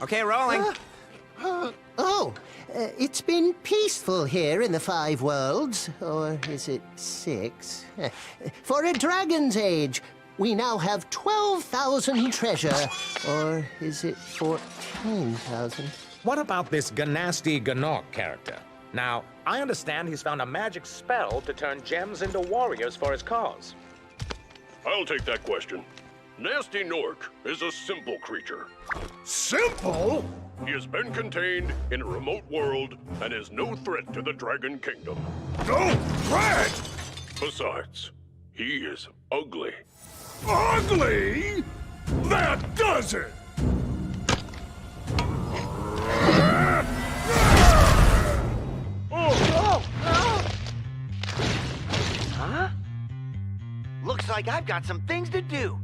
Okay, rolling. It's been peaceful here in the 5 worlds, or is it 6? For a dragon's age, we now have 12,000 treasure, or is it 14,000? What about this Gnasty Gnorc character? Now, I understand he's found a magic spell to turn gems into warriors for his cause. I'll take that question. Gnasty Gnorc is a simple creature. Simple? He has been contained in a remote world and is no threat to the Dragon Kingdom. No threat? Besides, he is ugly. Ugly? That does it! Huh? Looks like I've got some things to do.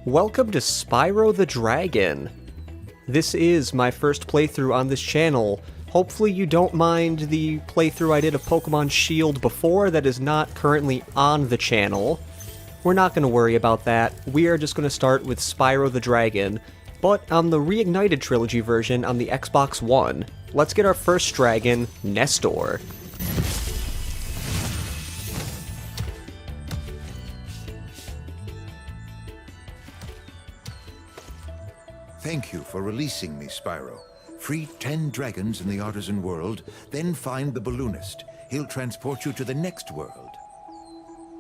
Welcome to Spyro the Dragon. This is my first playthrough on this channel. Hopefully you don't mind the playthrough I did of Pokemon Shield before that is not currently on the channel. We're not going to worry about that. We are just going to start with Spyro the Dragon, but on the Reignited Trilogy version on the Xbox One. Let's get our first dragon, Nestor. Thank you for releasing me, Spyro. Free 10 dragons in the Artisan world, then find the balloonist. He'll transport you to the next world.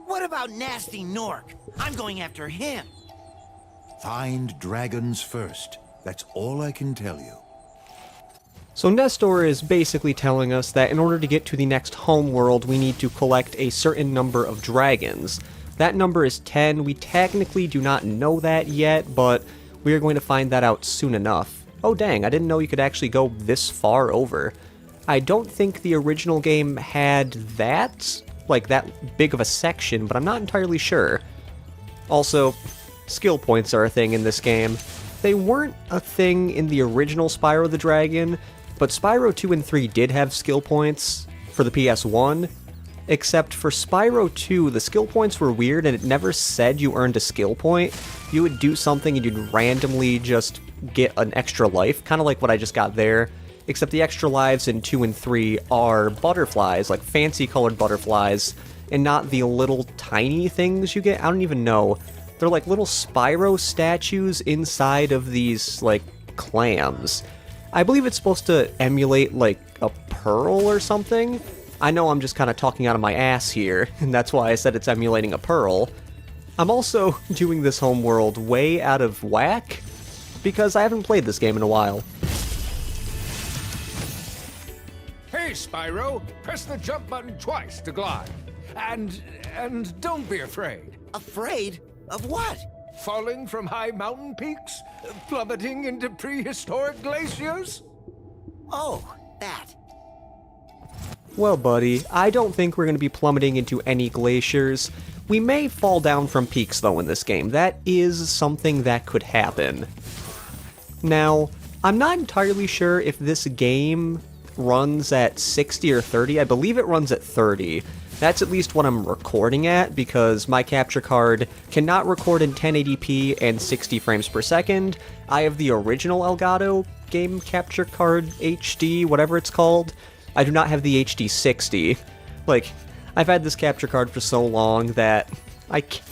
What about Gnasty Gnorc? I'm going after him. Find dragons first. That's all I can tell you. So Nestor is basically telling us that in order to get to the next homeworld, we need to collect a certain number of dragons. That number is 10. We technically do not know that yet, but we are going to find that out soon enough. Oh dang, I didn't know you could actually go this far over. I don't think the original game had that, like that big of a section, but I'm not entirely sure. Also, skill points are a thing in this game. They weren't a thing in the original Spyro the Dragon, but Spyro 2 and 3 did have skill points for the PS1, except for Spyro 2, the skill points were weird and it never said you earned a skill point. You would do something and you'd randomly just get an extra life, kind of like what I just got there, except the extra lives in 2 and 3 are butterflies, like fancy colored butterflies, and not the little tiny things you get. I don't even know. They're like little Spyro statues inside of these, like, clams. I believe it's supposed to emulate, like, a pearl or something. I know I'm just kind of talking out of my ass here, and that's why I said it's emulating a pearl. I'm also doing this homeworld way out of whack, because I haven't played this game in a while. Hey, Spyro, press the jump button twice to glide. And don't be afraid. Afraid? Of what? Falling from high mountain peaks? Plummeting into prehistoric glaciers? Oh, that. Well, buddy, I don't think we're going to be plummeting into any glaciers. We may fall down from peaks, though, in this game. That is something that could happen. Now, I'm not entirely sure if this game runs at 60 or 30. I believe it runs at 30. That's at least what I'm recording at, because my capture card cannot record in 1080p and 60 frames per second. I have the original Elgato game capture card HD, whatever it's called. I do not have the HD 60. Like, I've had this capture card for so long that I can't,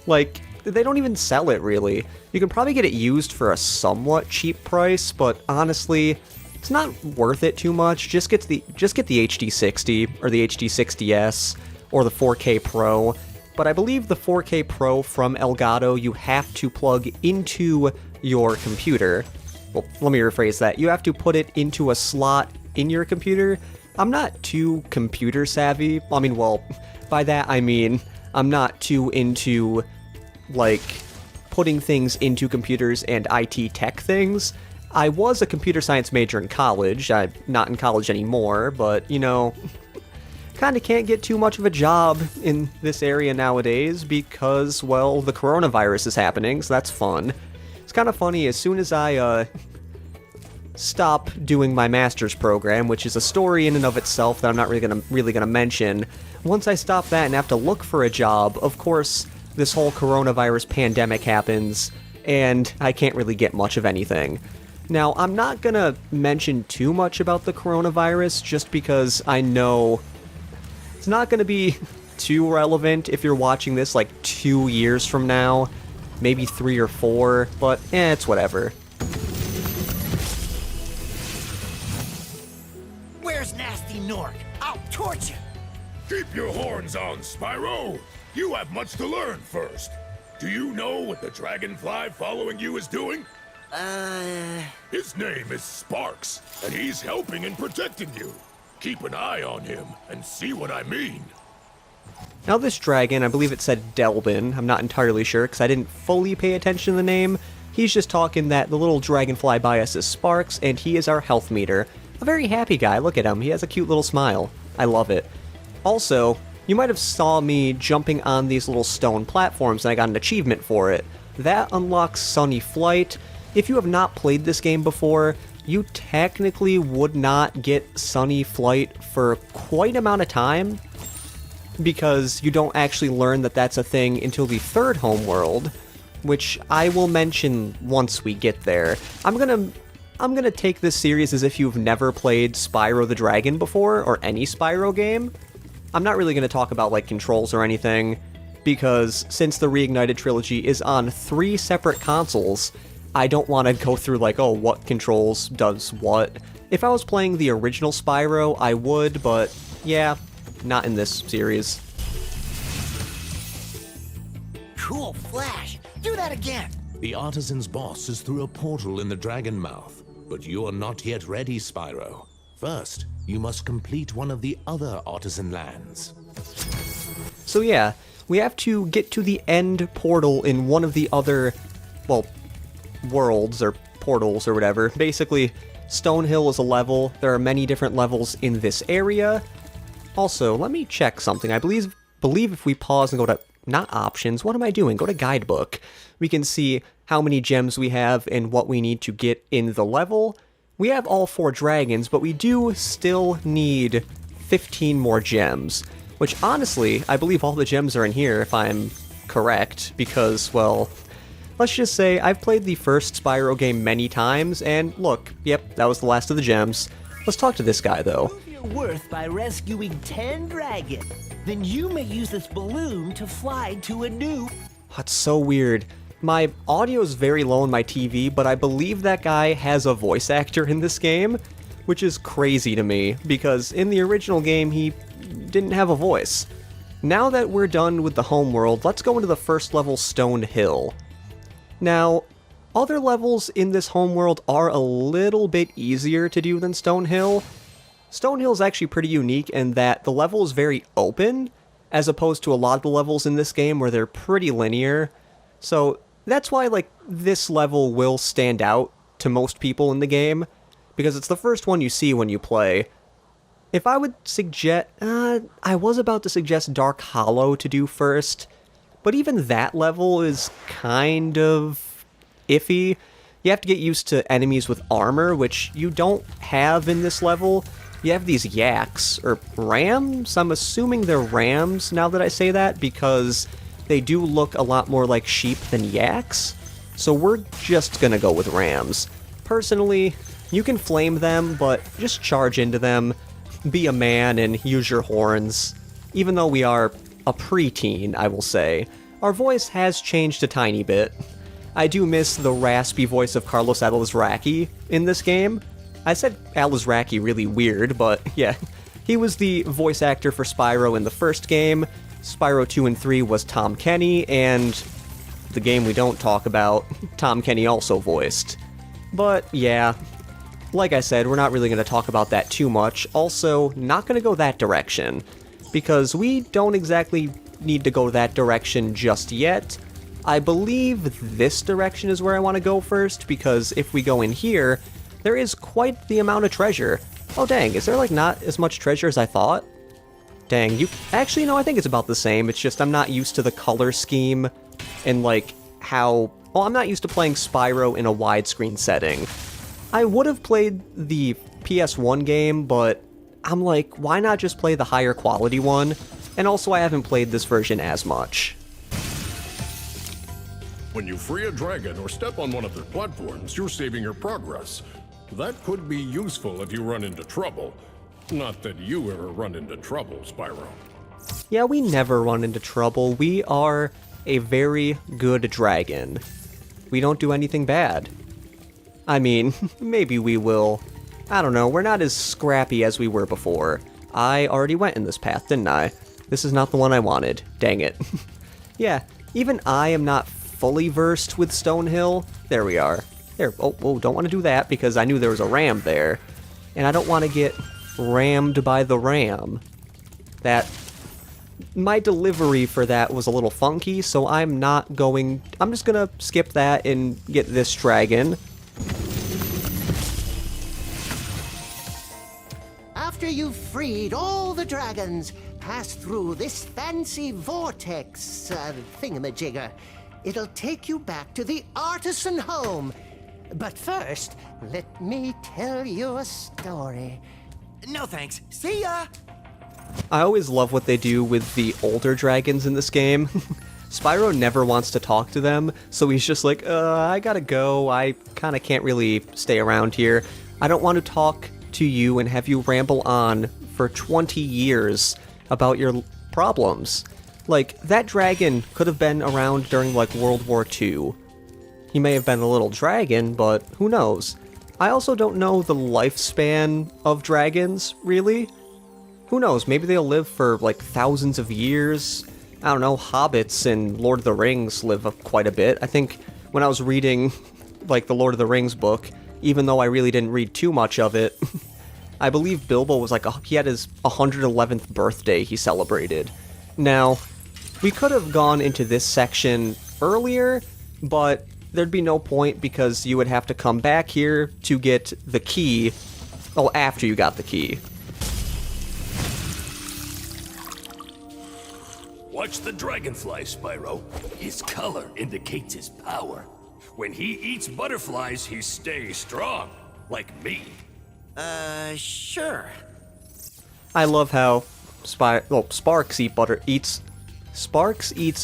like, they don't even sell it, really. You can probably get it used for a somewhat cheap price, but honestly, it's not worth it too much. Just get the HD 60 or the HD 60S or the 4K Pro. But I believe the 4K Pro from Elgato you have to plug into your computer. Well, let me rephrase that. You have to put it into a slot in your computer. I'm not too computer savvy. I mean, well, by that I mean I'm not too into, like, putting things into computers and IT tech things. I was a computer science major in college. I'm not in college anymore, but, you know, kind of can't get too much of a job in this area nowadays because, well, the coronavirus is happening, so that's fun. It's kind of funny, as soon as I stop doing my master's program, which is a story in and of itself that I'm not really gonna mention, once I stop that and have to look for a job, of course, this whole coronavirus pandemic happens, and I can't really get much of anything. Now, I'm not gonna mention too much about the coronavirus, just because I know it's not gonna be too relevant if you're watching this like 2 years from now, maybe 3 or 4, but it's whatever. Where's Gnasty Gnorc? I'll torch him. Keep your horns on, Spyro. You have much to learn first. Do you know what the dragonfly following you is doing? His name is Sparks, and he's helping and protecting you. Keep an eye on him and see what I mean. Now this dragon, I believe it said Delbin, I'm not entirely sure because I didn't fully pay attention to the name. He's just talking that the little dragonfly by us is Sparks, and he is our health meter. A very happy guy, look at him, he has a cute little smile. I love it. Also, you might have saw me jumping on these little stone platforms and I got an achievement for it. That unlocks Sunny Flight. If you have not played this game before, you technically would not get Sunny Flight for quite an amount of time, because you don't actually learn that that's a thing until the third homeworld, which I will mention once we get there. I'm gonna take this series as if you've never played Spyro the Dragon before, or any Spyro game. I'm not really gonna talk about like controls or anything, because since the Reignited trilogy is on 3 separate consoles, I don't want to go through like, oh, what controls does what. If I was playing the original Spyro, I would, but yeah, not in this series. Cool flash. Do that again. The Artisans' boss is through a portal in the Dragon Mouth, but you are not yet ready, Spyro. First, you must complete one of the other Artisan lands. So yeah, we have to get to the end portal in one of the other, well, worlds or portals or whatever. Basically, Stonehill is a level. There are many different levels in this area. Also, let me check something. I believe if we pause and go to, not options, what am I doing? Go to guidebook. We can see how many gems we have and what we need to get in the level. We have all 4 dragons, but we do still need 15 more gems, which honestly, I believe all the gems are in here if I'm correct, because, well, let's just say I've played the first Spyro game many times, and look, yep, that was the last of the gems. Let's talk to this guy, though. Prove your worth by rescuing 10 dragons. Then you may use this balloon to fly to a new... That's so weird. My audio is very low on my TV, but I believe that guy has a voice actor in this game, which is crazy to me, because in the original game, he didn't have a voice. Now that we're done with the homeworld, let's go into the first level, Stonehill. Now, other levels in this homeworld are a little bit easier to do than Stonehill. Stonehill is actually pretty unique in that the level is very open, as opposed to a lot of the levels in this game where they're pretty linear. So that's why, like, this level will stand out to most people in the game, because it's the first one you see when you play. If I would suggest... I was about to suggest Dark Hollow to do first, but even that level is kind of iffy. You have to get used to enemies with armor, which you don't have in this level. You have these yaks, or rams? I'm assuming they're rams now that I say that, because they do look a lot more like sheep than yaks. So we're just gonna go with rams. Personally, you can flame them, but just charge into them, be a man, and use your horns. Even though we are a preteen, I will say, our voice has changed a tiny bit. I do miss the raspy voice of Carlos Alazraqui in this game. I said Alazraqui really weird, but yeah, he was the voice actor for Spyro in the first game. Spyro 2 and 3 was Tom Kenny, and the game we don't talk about, Tom Kenny also voiced. But yeah, like I said, we're not really going to talk about that too much. Also, not going to go that direction, because we don't exactly need to go that direction just yet. I believe this direction is where I want to go first, because if we go in here, there is quite the amount of treasure. Oh dang, is there like not as much treasure as I thought? Dang, actually no, I think it's about the same. It's just I'm not used to the color scheme and like how... Well, I'm not used to playing Spyro in a widescreen setting. I would have played the PS1 game, but I'm like, why not just play the higher quality one? And also, I haven't played this version as much. When you free a dragon or step on one of their platforms, you're saving your progress. That could be useful if you run into trouble. Not that you ever run into trouble, Spyro. Yeah, we never run into trouble. We are a very good dragon. We don't do anything bad. I mean, maybe we will. I don't know, we're not as scrappy as we were before. I already went in this path, didn't I? This is not the one I wanted. Dang it. Yeah, even I am not fully versed with Stonehill. There we are. There. Oh, don't want to do that because I knew there was a ram there. And I don't want to get rammed by the ram. My delivery for that was a little funky, so I'm just gonna skip that and get this dragon. After you've freed all the dragons, pass through this fancy vortex thingamajigger. It'll take you back to the artisan home. But first, let me tell you a story. No thanks. See ya! I always love what they do with the older dragons in this game. Spyro never wants to talk to them, so he's just like, I gotta go. I kinda can't really stay around here. I don't want to talk to you and have you ramble on for 20 years about your problems. Like, that dragon could have been around during, like, World War II. He may have been a little dragon, but who knows? I also don't know the lifespan of dragons, really. Who knows, maybe they'll live for, like, thousands of years. I don't know, hobbits in Lord of the Rings live quite a bit. I think when I was reading, like, the Lord of the Rings book, even though I really didn't read too much of it, I believe Bilbo was like, he had his 111th birthday he celebrated. Now, we could have gone into this section earlier, but there'd be no point because you would have to come back here to get the key. Oh, after you got the key. Watch the dragonfly, Spyro. His color indicates his power. When he eats butterflies, he stays strong. Like me. Sure. I love how Sparks eats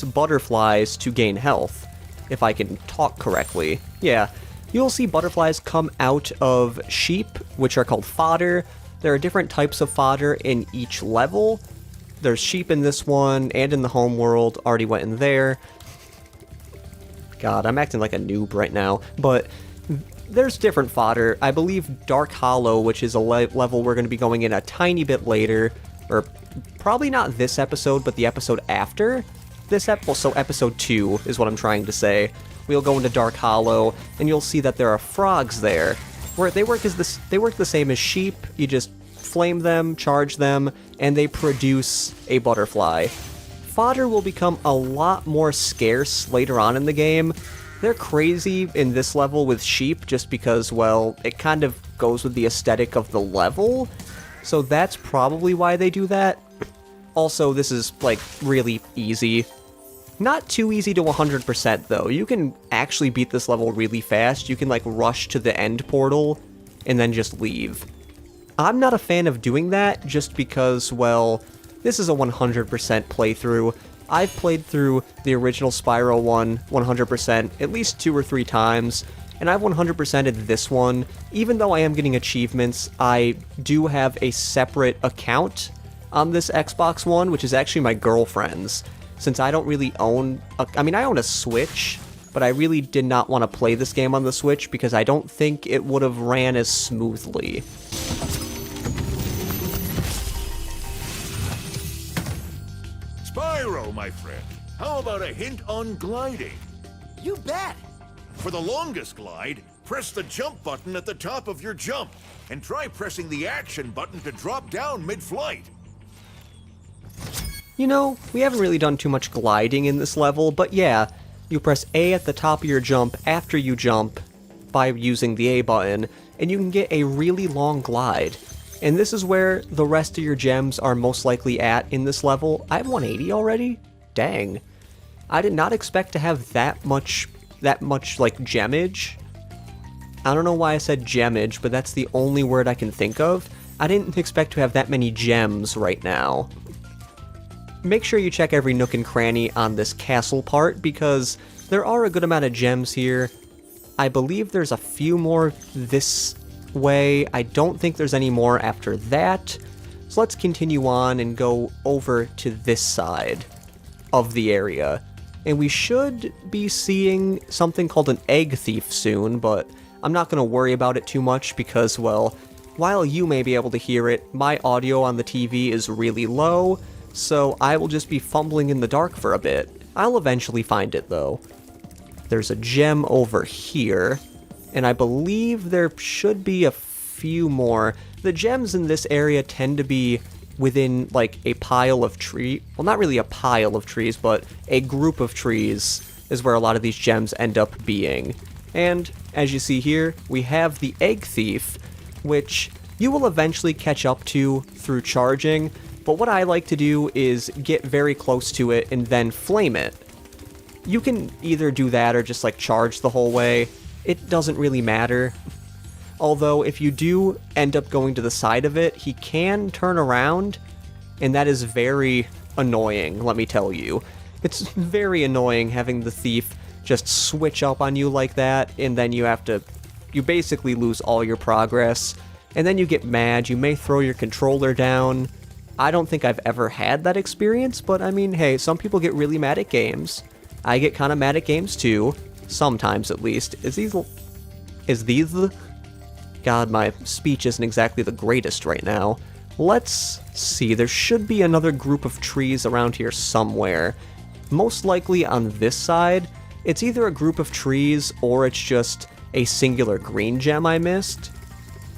butterflies to gain health, if I can talk correctly. Yeah, you'll see butterflies come out of sheep, which are called fodder. There are different types of fodder in each level. There's sheep in this one, and in the homeworld. Already went in there. God, I'm acting like a noob right now, but there's different fodder. I believe Dark Hollow, which is a level we're going to be going in a tiny bit later, or probably not this episode, but the episode after this episode. So episode 2 is what I'm trying to say. We'll go into Dark Hollow, and you'll see that there are frogs there. Where they work the same as sheep. You just flame them, charge them, and they produce a butterfly. Fodder will become a lot more scarce later on in the game. They're crazy in this level with sheep just because, well, it kind of goes with the aesthetic of the level. So that's probably why they do that. Also, this is, like, really easy. Not too easy to 100% though. You can actually beat this level really fast. You can, like, rush to the end portal and then just leave. I'm not a fan of doing that just because, well, this is a 100% playthrough. I've played through the original Spyro one 100% at least 2 or 3 times, and I've 100%ed this one. Even though I am getting achievements, I do have a separate account on this Xbox One, which is actually my girlfriend's, since I don't really own... I own a Switch, but I really did not want to play this game on the Switch because I don't think it would have ran as smoothly. Spyro, my friend, how about a hint on gliding? You bet. For the longest glide, press the jump button at the top of your jump, and try pressing the action button to drop down mid-flight. You know, we haven't really done too much gliding in this level, but yeah, you press A at the top of your jump after you jump by using the A button, and you can get a really long glide. And this is where the rest of your gems are most likely at in this level. I have 180 already? Dang. I did not expect to have that much like, gemmage. I don't know why I said gemmage, but that's the only word I can think of. I didn't expect to have that many gems right now. Make sure you check every nook and cranny on this castle part, because there are a good amount of gems here. I believe there's a few more this way. I don't think there's any more after that. So let's continue on and go over to this side of the area. And we should be seeing something called an egg thief soon, but I'm not going to worry about it too much because, well, while you may be able to hear it, my audio on the TV is really low, so I will just be fumbling in the dark for a bit. I'll eventually find it, though. There's a gem over here, and I believe there should be a few more. The gems in this area tend to be within, like, a pile of trees. Well, not really a pile of trees, but a group of trees is where a lot of these gems end up being. And, as you see here, we have the egg thief, which you will eventually catch up to through charging, but what I like to do is get very close to it and then flame it. You can either do that or just, like, charge the whole way. It doesn't really matter. Although, if you do end up going to the side of it, he can turn around, and that is very annoying, let me tell you. It's very annoying having the thief just switch up on you like that, and then you basically lose all your progress, and then you get mad, you may throw your controller down. I don't think I've ever had that experience, but I mean, hey, some people get really mad at games. I get kind of mad at games too, sometimes at least. Is these the... God, my speech isn't exactly the greatest right now. Let's see, there should be another group of trees around here somewhere. Most likely on this side. It's either a group of trees or it's just a singular green gem I missed.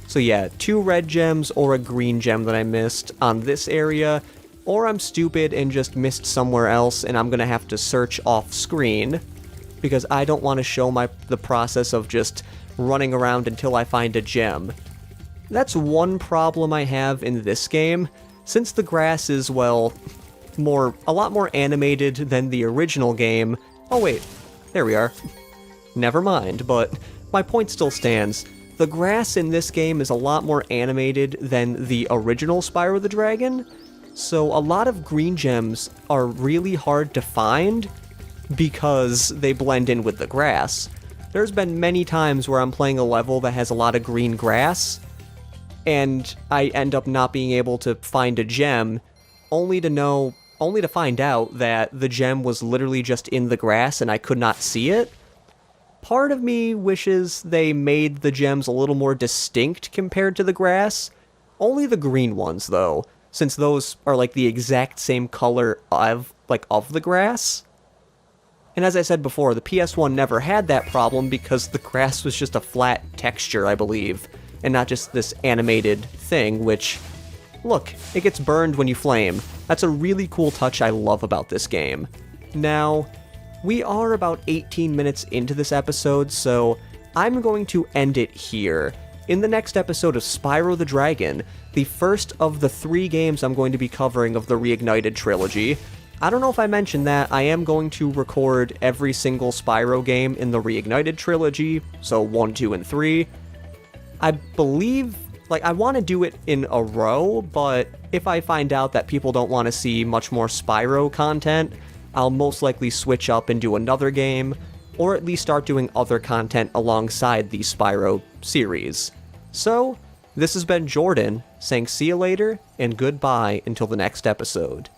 So yeah, 2 red gems or a green gem that I missed on this area, or I'm stupid and just missed somewhere else and I'm gonna have to search off screen, because I don't want to show the process of just running around until I find a gem. That's one problem I have in this game. Since the grass is, well, a lot more animated than the original game. Oh wait, there we are. Never mind, but my point still stands. The grass in this game is a lot more animated than the original Spyro the Dragon, so a lot of green gems are really hard to find because they blend in with the grass. There's been many times where I'm playing a level that has a lot of green grass, and I end up not being able to find a gem, only to find out that the gem was literally just in the grass and I could not see it. Part of me wishes they made the gems a little more distinct compared to the grass. Only the green ones, though, since those are like the exact same color of the grass. And as I said before, the PS1 never had that problem because the grass was just a flat texture, I believe, and not just this animated thing, which, look, it gets burned when you flame. That's a really cool touch I love about this game. Now, we are about 18 minutes into this episode, so I'm going to end it here. In the next episode of Spyro the Dragon, the first of the 3 games I'm going to be covering of the Reignited trilogy. I don't know if I mentioned that, I am going to record every single Spyro game in the Reignited trilogy, so 1, 2, and 3. I believe, I want to do it in a row, but if I find out that people don't want to see much more Spyro content, I'll most likely switch up and do another game, or at least start doing other content alongside the Spyro series. So, this has been Jordan, saying see you later, and goodbye until the next episode.